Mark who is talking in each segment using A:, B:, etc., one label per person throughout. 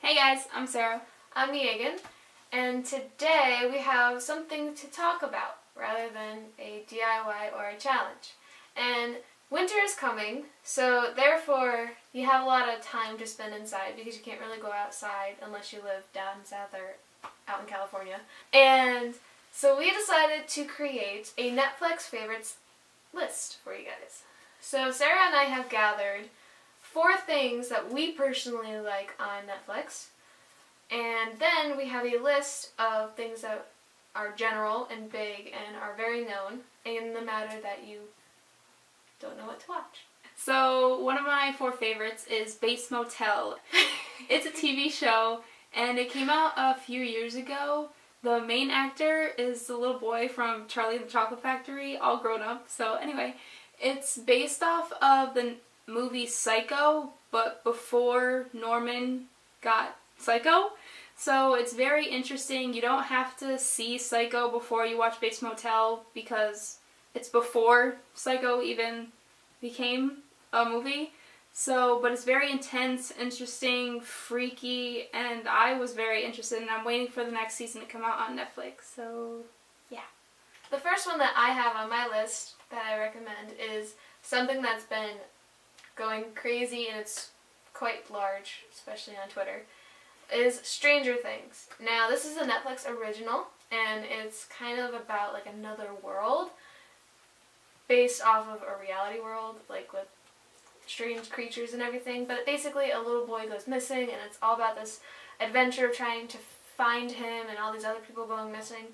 A: Hey guys, I'm Sarah.
B: I'm Megan, and today we have something to talk about rather than a DIY or a challenge. And winter is coming, so therefore you have a lot of time to spend inside because you can't really go outside unless you live down south or out in California. And so we decided to create a Netflix favorites list for you guys. So Sarah and I have gathered 4 things that we personally like on Netflix. And then we have a list of things that are general and big and are very known in the matter that you don't know what to watch.
A: So one of my 4 favorites is Bates Motel. It's a TV show and it came out a few years ago. The main actor is the little boy from Charlie and the Chocolate Factory, all grown up. So anyway, it's based off of the movie Psycho, but before Norman got Psycho. So it's very interesting. You don't have to see Psycho before you watch Bates Motel because it's before Psycho even became a movie. So, but it's very intense, interesting, freaky, and I was very interested, and I'm waiting for the next season to come out on Netflix. So, yeah.
B: The first one that I have on my list that I recommend is something that's been going crazy, and it's quite large, especially on Twitter, is Stranger Things. Now, this is a Netflix original, and it's kind of about like another world based off of a reality world, like with strange creatures and everything. But basically, a little boy goes missing, and it's all about this adventure of trying to find him and all these other people going missing.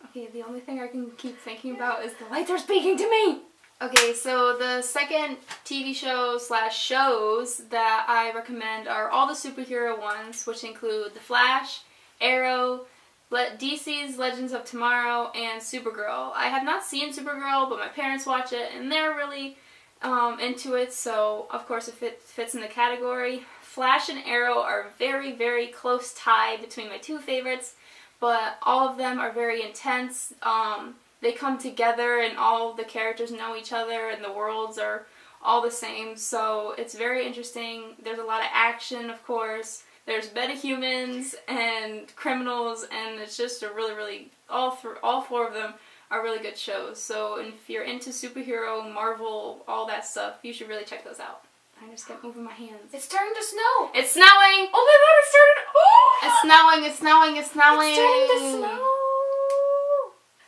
A: Okay, the only thing I can keep thinking about is the lights are speaking to me! Okay, so the second TV show / shows that I recommend are all the superhero ones, which include The Flash, Arrow, DC's Legends of Tomorrow, and Supergirl. I have not seen Supergirl, but my parents watch it, and they're really into it, so of course it fits in the category. Flash and Arrow are very, very close tie between my 2 favorites, but all of them are very intense. They come together and all the characters know each other and the worlds are all the same, so it's very interesting. There's a lot of action, of course. There's metahumans and criminals, and it's just a really, all 4 of them are really good shows. So if you're into superhero, Marvel, all that stuff, you should really check those out. I just kept moving my hands.
B: It's starting to snow!
A: It's snowing!
B: Oh my god, it started! Oh!
A: It's snowing, it's snowing, it's snowing!
B: It's starting to snow!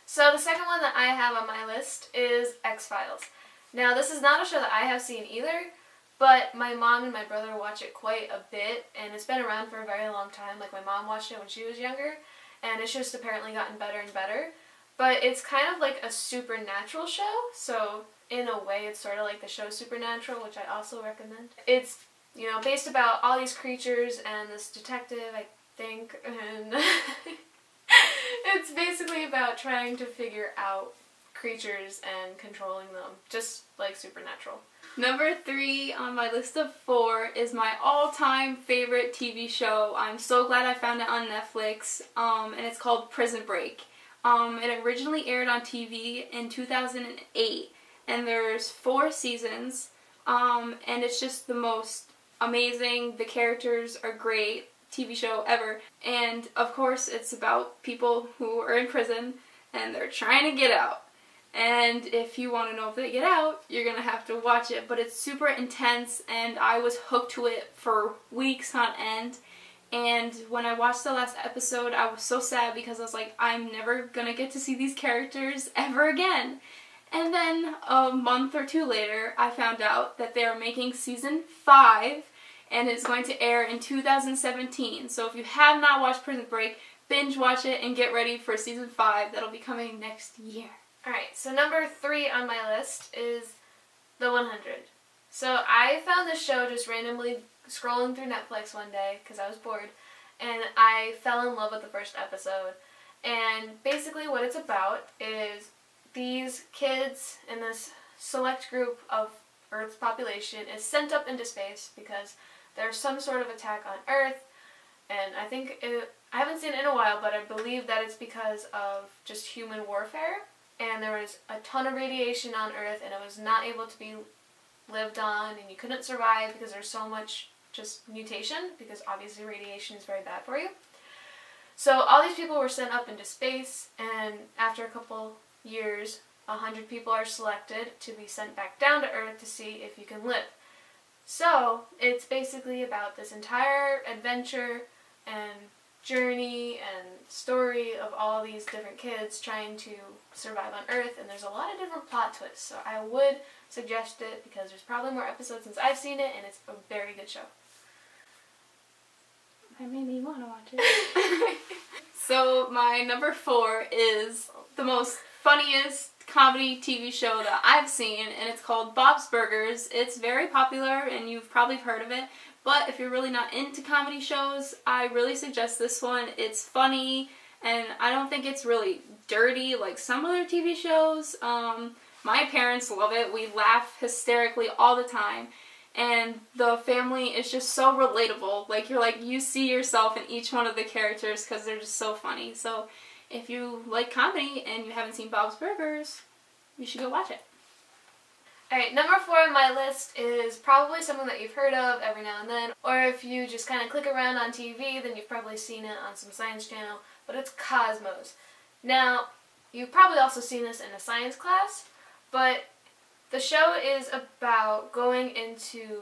B: So the second one that I have on my list is X-Files. Now, this is not a show that I have seen either, but my mom and my brother watch it quite a bit, and it's been around for a very long time. Like, my mom watched it when she was younger, and it's just apparently gotten better and better. But it's kind of like a supernatural show, so in a way it's sort of like the show Supernatural, which I also recommend. It's, you know, based about all these creatures and this detective, I think, and it's basically about trying to figure out creatures and controlling them, just like Supernatural.
A: Number 3 on my list of 4 is my all-time favorite TV show. I'm so glad I found it on Netflix, and it's called Prison Break. It originally aired on TV in 2008, and there's 4 seasons, and it's just the most amazing. The characters are great. TV show ever. And of course it's about people who are in prison and they're trying to get out. And if you want to know if they get out, you're gonna have to watch it. But it's super intense and I was hooked to it for weeks on end. And when I watched the last episode, I was so sad because I was like, I'm never gonna get to see these characters ever again. And then a month or 2 later, I found out that they are making season 5 and it's going to air in 2017. So if you have not watched Prison Break, binge watch it and get ready for season 5 that'll be coming next year.
B: Alright, so number 3 on my list is The 100. So I found this show just randomly scrolling through Netflix one day because I was bored, and I fell in love with the first episode. And basically what it's about is these kids in this select group of Earth's population is sent up into space because there's some sort of attack on Earth, and I haven't seen it in a while, but I believe that it's because of just human warfare, and there was a ton of radiation on Earth, and it was not able to be lived on, and you couldn't survive because there's so much just mutation, because obviously radiation is very bad for you. So all these people were sent up into space, and after a couple years, 100 people are selected to be sent back down to Earth to see if you can live. So it's basically about this entire adventure and journey and story of all these different kids trying to survive on Earth, and there's a lot of different plot twists, so I would suggest it because there's probably more episodes since I've seen it, and it's a very good show.
A: That made me want to watch it. So my number 4 is the most funniest comedy TV show that I've seen, and it's called Bob's Burgers. It's very popular, and you've probably heard of it. But if you're really not into comedy shows, I really suggest this one. It's funny, and I don't think it's really dirty like some other TV shows. My parents love it. We laugh hysterically all the time. And the family is just so relatable. You see yourself in each one of the characters because they're just so funny. So if you like comedy and you haven't seen Bob's Burgers, you should go watch it.
B: Alright, number 4 on my list is probably something that you've heard of every now and then, or if you just kind of click around on TV, then you've probably seen it on some science channel, but it's Cosmos. Now, you've probably also seen this in a science class, but the show is about going into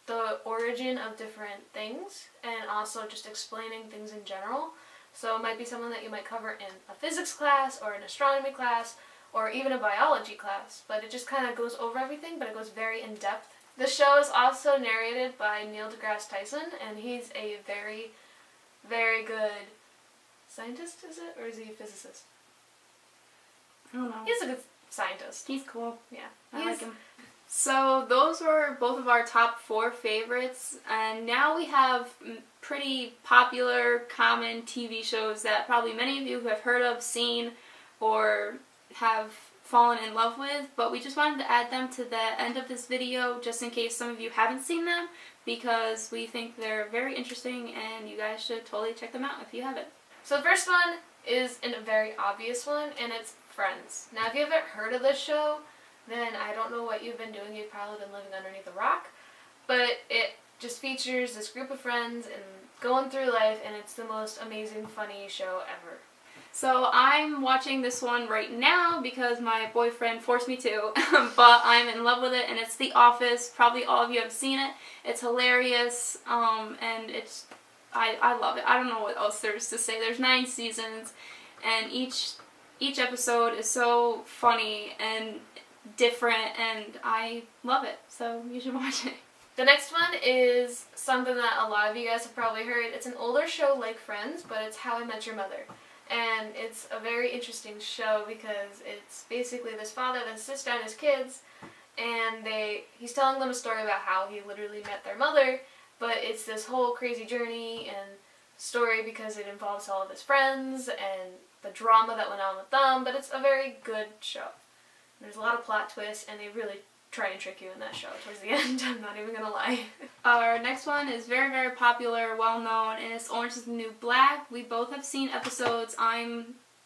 B: the origin of different things and also just explaining things in general. So it might be something that you might cover in a physics class or an astronomy class, or even a biology class, but it just kind of goes over everything, but it goes very in-depth. The show is also narrated by Neil deGrasse Tyson, and he's a very, very good scientist, is it? Or is he a physicist?
A: I don't know.
B: He's a good scientist.
A: He's cool.
B: Yeah.
A: I like him. So those were both of our top 4 favorites, and now we have pretty popular, common TV shows that probably many of you have heard of, seen, or have fallen in love with, but we just wanted to add them to the end of this video just in case some of you haven't seen them, because we think they're very interesting and you guys should totally check them out if you haven't.
B: So the first one is a very obvious one, and it's Friends. Now if you haven't heard of this show, then I don't know what you've been doing. You've probably been living underneath a rock, but it just features this group of friends and going through life, and it's the most amazing, funny show ever.
A: So I'm watching this one right now because my boyfriend forced me to, but I'm in love with it, and it's The Office. Probably all of you have seen it. It's hilarious, and I love it. I don't know what else there's to say. There's 9 seasons, and each episode is so funny and different, and I love it. So you should watch it.
B: The next one is something that a lot of you guys have probably heard. It's an older show like Friends, but it's How I Met Your Mother. And it's a very interesting show because it's basically this father that sits down his kids, and he's telling them a story about how he literally met their mother, but it's this whole crazy journey and story because it involves all of his friends and the drama that went on with them, but it's a very good show. There's a lot of plot twists, and they really try and trick you in that show towards the end. I'm not even gonna lie.
A: Our next one is very, very popular, well known, and it's Orange is the New Black. We both have seen episodes.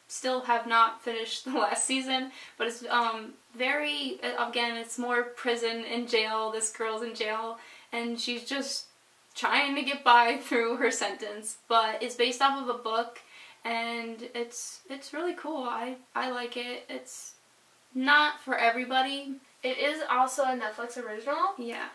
A: Still have not finished the last season, but it's again, it's more prison and jail. This girl's in jail, and she's just trying to get by through her sentence, but it's based off of a book, and it's really cool. I like it. It's not for everybody.
B: It is also a Netflix original.
A: Yeah.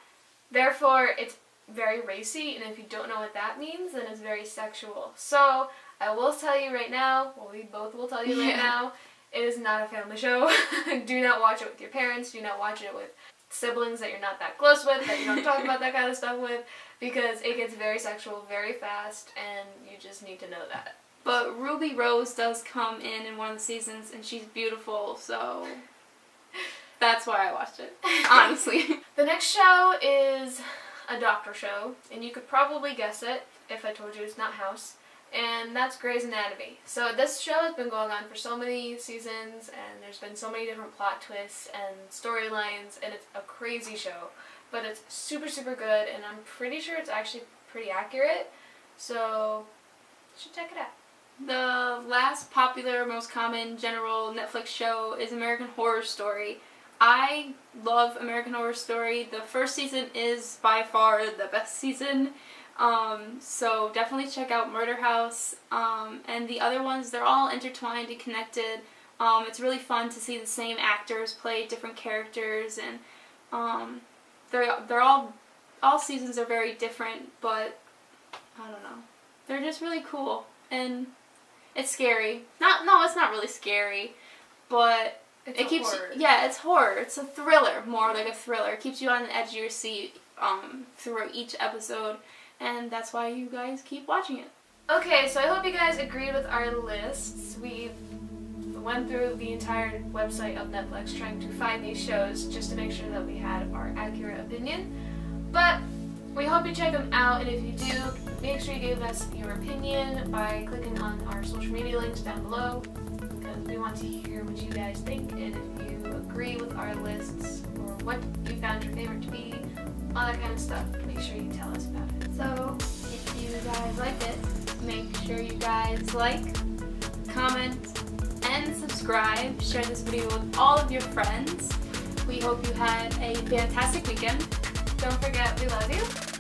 B: Therefore, it's very racy, and if you don't know what that means, then it's very sexual. So, I will tell you right now, well, we both will tell you right now, it is not a family show. Do not watch it with your parents. Do not watch it with siblings that you're not that close with, that you don't talk about that kind of stuff with, because it gets very sexual very fast, and you just need to know that.
A: But Ruby Rose does come in one of the seasons, and she's beautiful, so that's why I watched it, honestly.
B: The next show is a doctor show, and you could probably guess it if I told you it's not House, and that's Grey's Anatomy. So this show has been going on for so many seasons, and there's been so many different plot twists and storylines, and it's a crazy show, but it's super, super good, and I'm pretty sure it's actually pretty accurate, so you should check it out.
A: The last popular, most common, general Netflix show is American Horror Story. I love American Horror Story. The first season is by far the best season. So definitely check out Murder House. And the other ones, they're all intertwined and connected. It's really fun to see the same actors play different characters, and they're all seasons are very different, but I don't know. They're just really cool, and it's scary. No, it's not really scary, but it keeps
B: horror.
A: Yeah, it's horror. It's a thriller, more like a thriller. It keeps you on the edge of your seat through each episode, and that's why you guys keep watching it.
B: Okay, so I hope you guys agreed with our lists. We went through the entire website of Netflix trying to find these shows just to make sure that we had our accurate opinion. But we hope you check them out, and if you do, make sure you give us your opinion by clicking on our social media links down below, because we want to hear what you guys think, and if you agree with our lists or what you found your favorite to be, all that kind of stuff, make sure you tell us about it.
A: So, if you guys liked it, make sure you guys like, comment, and subscribe. Share this video with all of your friends. We hope you had a fantastic weekend.
B: Don't forget, we love you.